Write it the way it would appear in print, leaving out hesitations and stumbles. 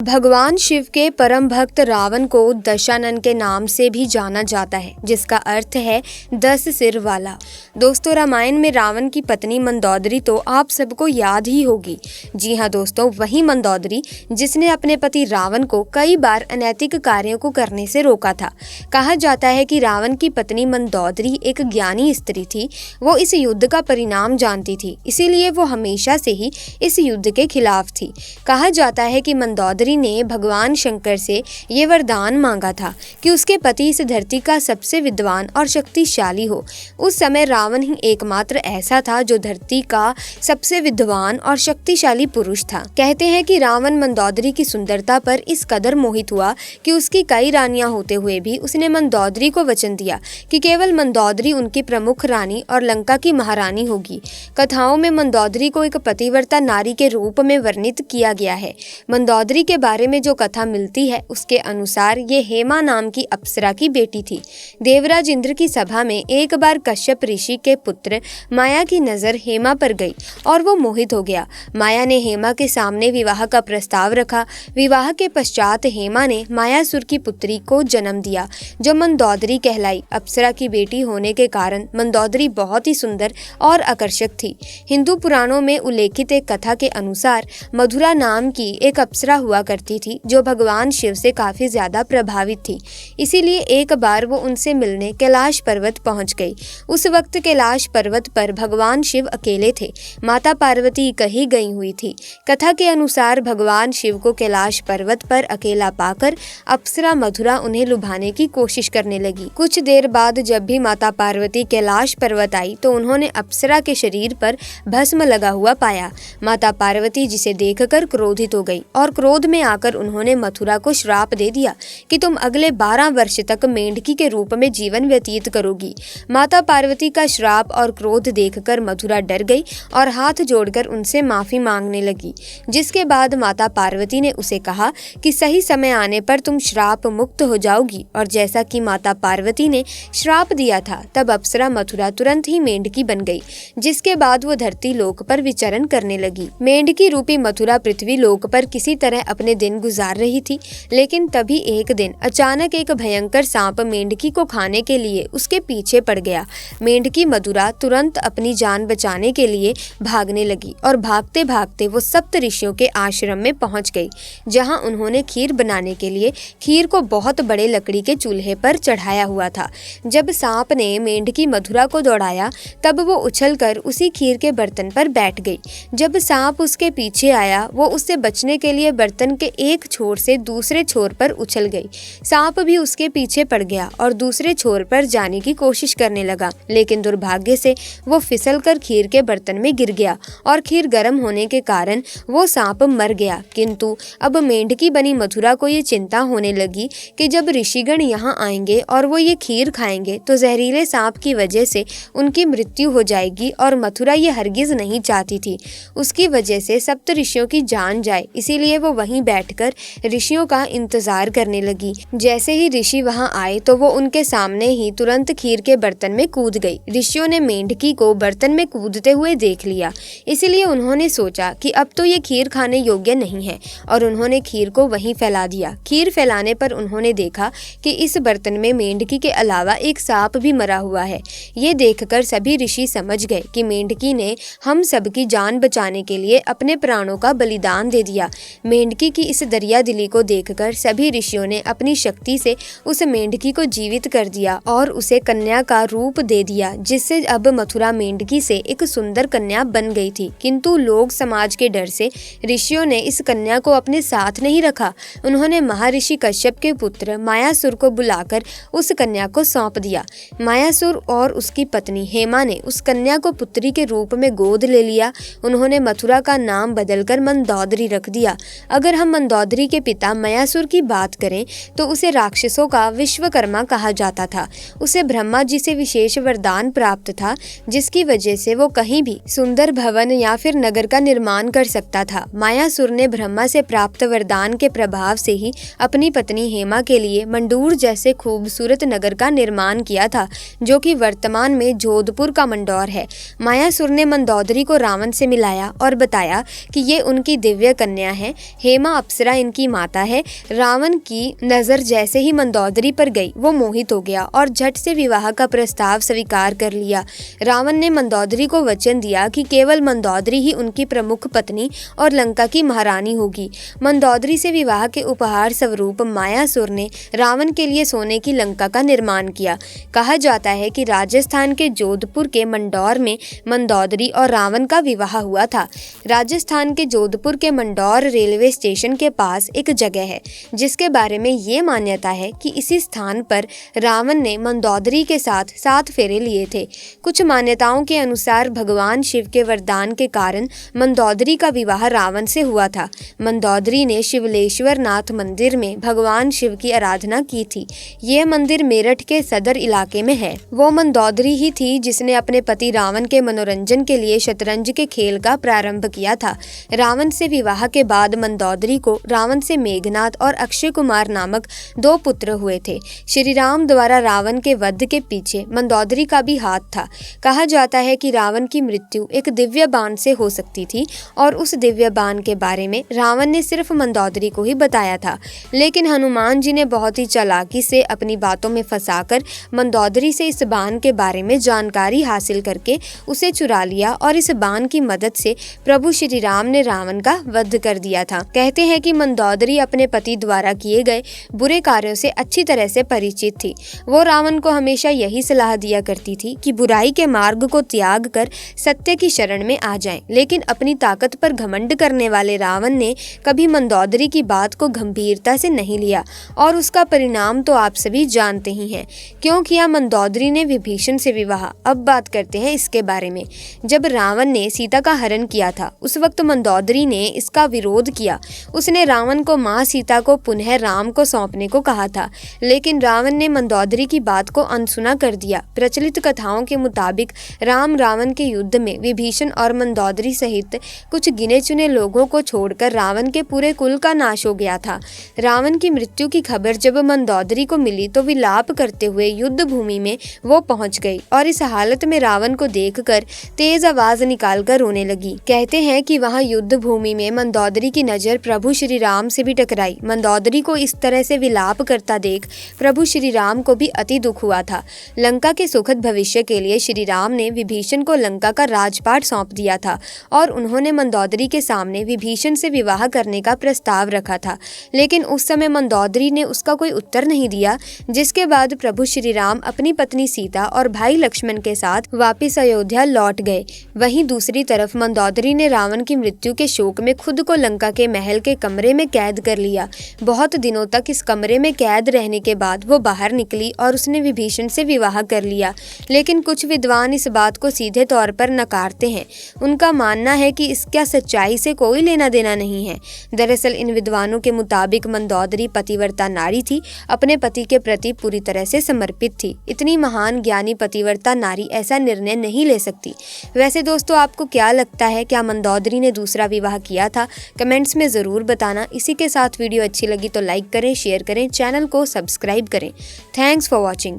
भगवान शिव के परम भक्त रावण को दशानन के नाम से भी जाना जाता है, जिसका अर्थ है 10 सिर वाला। दोस्तों, रामायण में रावण की पत्नी मंदोदरी तो आप सबको याद ही होगी। जी हाँ दोस्तों, वही मंदोदरी जिसने अपने पति रावण को कई बार अनैतिक कार्यों को करने से रोका था। कहा जाता है कि रावण की पत्नी मंदोदरी एक ज्ञानी स्त्री थी। वो इस युद्ध का परिणाम जानती थी, इसीलिए वो हमेशा से ही इस युद्ध के खिलाफ थी। कहा जाता है कि मंदोदरी ने भगवान शंकर से ये वरदान मांगा था कि उसके पति इस धरती का सबसे विद्वान और शक्तिशाली हो। उस समय रावण ही एकमात्र ऐसा था जो धरती का सबसे विद्वान और शक्तिशाली पुरुष था। कहते हैं कि रावण मंदोदरी की सुंदरता पर इस कदर मोहित हुआ कि उसकी कई रानियां होते हुए भी उसने मंदोदरी को वचन दिया कि केवल मंदोदरी उनकी प्रमुख रानी और लंका की महारानी होगी। कथाओं में मंदोदरी को एक पतिव्रता नारी के रूप में वर्णित किया गया है। मंदोदरी के बारे में जो कथा मिलती है उसके अनुसार ये हेमा नाम की अप्सरा की बेटी थी। देवराज इंद्र की सभा में एक बार कश्यप ऋषि के पुत्र माया की नजर हेमा पर गई और वो मोहित हो गया। माया ने हेमा के सामने विवाह का प्रस्ताव रखा। विवाह के पश्चात हेमा ने मायासुर की पुत्री को जन्म दिया जो मंदोदरी कहलाई। अप्सरा की बेटी होने के कारण मंदोदरी बहुत ही सुंदर और आकर्षक थी। हिंदू पुराणों में उल्लेखित एक कथा के अनुसार मधुरा नाम की एक अप्सरा हुआ करती थी जो भगवान शिव से काफी ज्यादा प्रभावित थी। इसीलिए एक बार वो उनसे मिलने कैलाश पर्वत पहुंच गई। उस वक्त कैलाश पर्वत पर भगवान शिव अकेले थे। माता पार्वती कहीं गई हुई थी। कथा के अनुसार भगवान शिव को कैलाश पर्वत पर अकेला पाकर अप्सरा मधुरा उन्हें लुभाने की कोशिश करने लगी। कुछ देर बाद जब भी माता पार्वती कैलाश पर्वत आई तो उन्होंने अप्सरा के शरीर पर भस्म लगा हुआ पाया। माता पार्वती जिसे देखकर क्रोधित हो गई और क्रोध में आकर उन्होंने मथुरा को श्राप दे दिया कि तुम अगले 12 वर्ष तक मेंढकी के रूप में जीवन व्यतीत करोगी। माता पार्वती का श्राप और क्रोध देखकर मथुरा डर गई और हाथ जोड़कर उनसे माफी मांगने लगी। जिसके बाद माता पार्वती ने उसे कहा कि सही समय आने पर तुम श्राप मुक्त हो जाओगी। और जैसा कि माता पार्वती ने श्राप दिया था तब अप्सरा मथुरा तुरंत ही मेंढकी बन गई। जिसके बाद वो धरती लोक पर विचरण करने लगी। मेंढकी रूपी मथुरा पृथ्वी लोक पर किसी तरह अपने दिन गुजार रही थी, लेकिन तभी एक दिन अचानक एक भयंकर सांप मेंढकी को खाने के लिए उसके पीछे पड़ गया। मेंढकी मधुरा तुरंत अपनी जान बचाने के लिए भागने लगी और भागते भागते वो सप्त ऋषियों के आश्रम में पहुंच गई, जहां उन्होंने खीर बनाने के लिए खीर को बहुत बड़े लकड़ी के चूल्हे पर चढ़ाया हुआ था। जब सांप ने मेंढकी मधुरा को दौड़ाया तब वो उछलकर उसी खीर के बर्तन पर बैठ गई। जब सांप उसके पीछे आया वो उससे बचने के लिए बर्तन के एक छोर से दूसरे छोर पर उछल गई। सांप भी उसके पीछे पड़ गया और दूसरे छोर पर जाने की कोशिश करने लगा, लेकिन दुर्भाग्य से वो फिसलकर खीर के बर्तन में गिर गया और खीर गर्म होने के कारण वो सांप मर गया। किंतु अब मेंढकी बनी मथुरा को ये चिंता होने लगी कि जब ऋषिगण यहाँ आएंगे और वो ये खीर खाएंगे तो जहरीले सांप की वजह से उनकी मृत्यु हो जाएगी और मथुरा ये हरगिज नहीं चाहती थी उसकी वजह से सप्त ऋषियों की जान जाए। इसीलिए वो वहीं बैठकर ऋषियों का इंतजार करने लगी। जैसे ही ऋषि वहां आए तो वो उनके सामने ही तुरंत खीर के बर्तन में कूद गई। ऋषियों ने मेंढकी को बर्तन में कूदते हुए देख लिया, इसीलिए उन्होंने सोचा कि अब तो ये खीर खाने योग्य नहीं है और उन्होंने खीर को वहीं फैला दिया। खीर फैलाने पर उन्होंने देखा कि इस बर्तन में मेंढकी के अलावा एक सांप भी मरा हुआ है। ये देखकर सभी ऋषि समझ गए कि मेंढकी ने हम सबकी जान बचाने के लिए अपने प्राणों का बलिदान दे दिया। मेंढकी की इस दरिया दिली को देखकर सभी ऋषियों ने अपनी शक्ति से उस मेंढकी को जीवित कर दिया और उसे कन्या का रूप दे दिया, जिससे अब मथुरा मेंढकी से एक सुंदर कन्या बन गई थी। किंतु लोग समाज के डर से ऋषियों ने इस कन्या को अपने साथ नहीं रखा। उन्होंने महर्षि कश्यप के पुत्र मायासुर को बुलाकर उस कन्या को सौंप दिया। मायासुर और उसकी पत्नी हेमा ने उस कन्या को पुत्री के रूप में गोद ले लिया। उन्होंने मथुरा का नाम बदलकर मंदोदरी रख दिया। अगर हम मंदोदरी के पिता मयासुर की बात करें तो उसे राक्षसों का विश्वकर्मा कहा जाता था। उसे ब्रह्मा जी से विशेष वरदान प्राप्त था, जिसकी वजह से वो कहीं भी सुंदर भवन या फिर नगर का निर्माण कर सकता था। मायासुर ने ब्रह्मा से प्राप्त वरदान के प्रभाव से ही अपनी पत्नी हेमा के लिए मंडूर जैसे खूबसूरत नगर का निर्माण किया था, जो कि वर्तमान में जोधपुर का मंडौर है। मायासुर ने मंदोदरी को रावण से मिलाया और बताया कि ये उनकी दिव्य कन्या है। हेमा जहाँ अप्सरा इनकी माता है। रावण की नजर जैसे ही मंदोदरी पर गई वो मोहित हो गया और झट से विवाह का प्रस्ताव स्वीकार कर लिया। रावण ने मंदोदरी को वचन दिया कि केवल मंदोदरी ही उनकी प्रमुख पत्नी और लंका की महारानी होगी। मंदोदरी से विवाह के उपहार स्वरूप मायासुर ने रावण के लिए सोने की लंका का निर्माण किया। कहा जाता है कि राजस्थान के जोधपुर के मंडौर में मंदोदरी और रावण का विवाह हुआ था। राजस्थान के जोधपुर के मंडौर रेलवे स्टेशन के पास एक जगह है जिसके बारे में ये मान्यता है कि इसी स्थान पर रावण ने मंदोदरी के साथ 7 फेरे लिए थे। कुछ मान्यताओं के अनुसार भगवान शिव के वरदान के कारण मंदोदरी का विवाह रावण से हुआ था। मंदोदरी ने शिवलेश्वर नाथ मंदिर में भगवान शिव की आराधना की थी। यह मंदिर मेरठ के सदर इलाके में है। वो मंदोदरी ही थी जिसने अपने पति रावण के मनोरंजन के लिए शतरंज के खेल का प्रारंभ किया था। रावण से विवाह के बाद मंदोदरी को रावण से मेघनाथ और अक्षय कुमार नामक 2 पुत्र हुए थे। श्री राम द्वारा रावण के वध के पीछे मंदोदरी का भी हाथ था। कहा जाता है कि रावण की मृत्यु एक दिव्य बाण से हो सकती थी और उस दिव्य बाण के बारे में रावण ने सिर्फ मंदोदरी को ही बताया था, लेकिन हनुमान जी ने बहुत ही चालाकी से अपनी बातों में फंसाकर मंदोदरी से इस बाण के बारे में जानकारी हासिल करके उसे चुरा लिया और इस बाण की मदद से प्रभु श्री राम ने रावण का वध कर दिया था। कहते हैं कि मंदोदरी अपने पति द्वारा किए गए बुरे कार्यों से अच्छी तरह से परिचित थी। वो रावण को हमेशा यही सलाह दिया करती थी कि बुराई के मार्ग को त्याग कर सत्य की शरण में आ जाएं। लेकिन अपनी ताकत पर घमंड करने वाले रावण ने कभी मंदोदरी की बात को गंभीरता से नहीं लिया और उसका परिणाम तो आप सभी जानते ही हैं। क्यों किया मंदोदरी ने विभीषण से विवाह? अब बात करते हैं इसके बारे में। जब रावण ने सीता का हरण किया था उस वक्त मंदोदरी ने इसका विरोध किया। उसने रावण को मां सीता को पुनः राम को सौंपने को कहा था, लेकिन रावण ने मंदोदरी की बात को अनसुना कर दिया। प्रचलित कथाओं के मुताबिक राम रावण के युद्ध में विभीषण और मंदोदरी सहित कुछ गिने चुने लोगों को छोड़कर रावण के पूरे कुल का नाश हो गया था। रावण की मृत्यु की खबर जब मंदोदरी को मिली तो विलाप करते हुए युद्ध भूमि में वो पहुंच गई और इस हालत में रावण को देखकर तेज आवाज निकालकर रोने लगी। कहते हैं कि वहां युद्ध भूमि में मंदोदरी की नजर प्रभु श्री राम से भी टकराई। मंदोदरी को इस तरह से विलाप करता देख प्रभु श्री राम को भी अति दुख हुआ था। लंका के सुखद भविष्य के लिए श्री राम ने विभीषण को लंका का राजपाट सौंप दिया था और उन्होंने मंदोदरी के सामने विभीषण से विवाह करने का प्रस्ताव रखा था, लेकिन उस समय मंदोदरी ने उसका कोई उत्तर नहीं दिया। जिसके बाद प्रभु श्री राम अपनी पत्नी सीता और भाई लक्ष्मण के साथ वापिस अयोध्या लौट गए। वहीं दूसरी तरफ मंदोदरी ने रावण की मृत्यु के शोक में खुद को लंका के महल के कमरे में कैद कर लिया। बहुत दिनों तक इस कमरे में कैद रहने के बाद वो बाहर निकली और उसने विभीषण से विवाह कर लिया, लेकिन कुछ विद्वान इस बात को सीधे तौर पर नकारते हैं। उनका मानना है कि इसका सच्चाई से कोई लेना देना नहीं है। दरअसल इन विद्वानों के मुताबिक मंदोदरी पतिव्रता नारी थी, अपने पति के प्रति पूरी तरह से समर्पित थी। इतनी महान ज्ञानी पतिव्रता नारी ऐसा निर्णय नहीं ले सकती। वैसे दोस्तों, आपको क्या लगता है, क्या मंदोदरी ने दूसरा विवाह किया था? कमेंट्स में ज़रूर बताना। इसी के साथ वीडियो अच्छी लगी तो लाइक करें, शेयर करें, चैनल को सब्सक्राइब करें। Thanks for watching.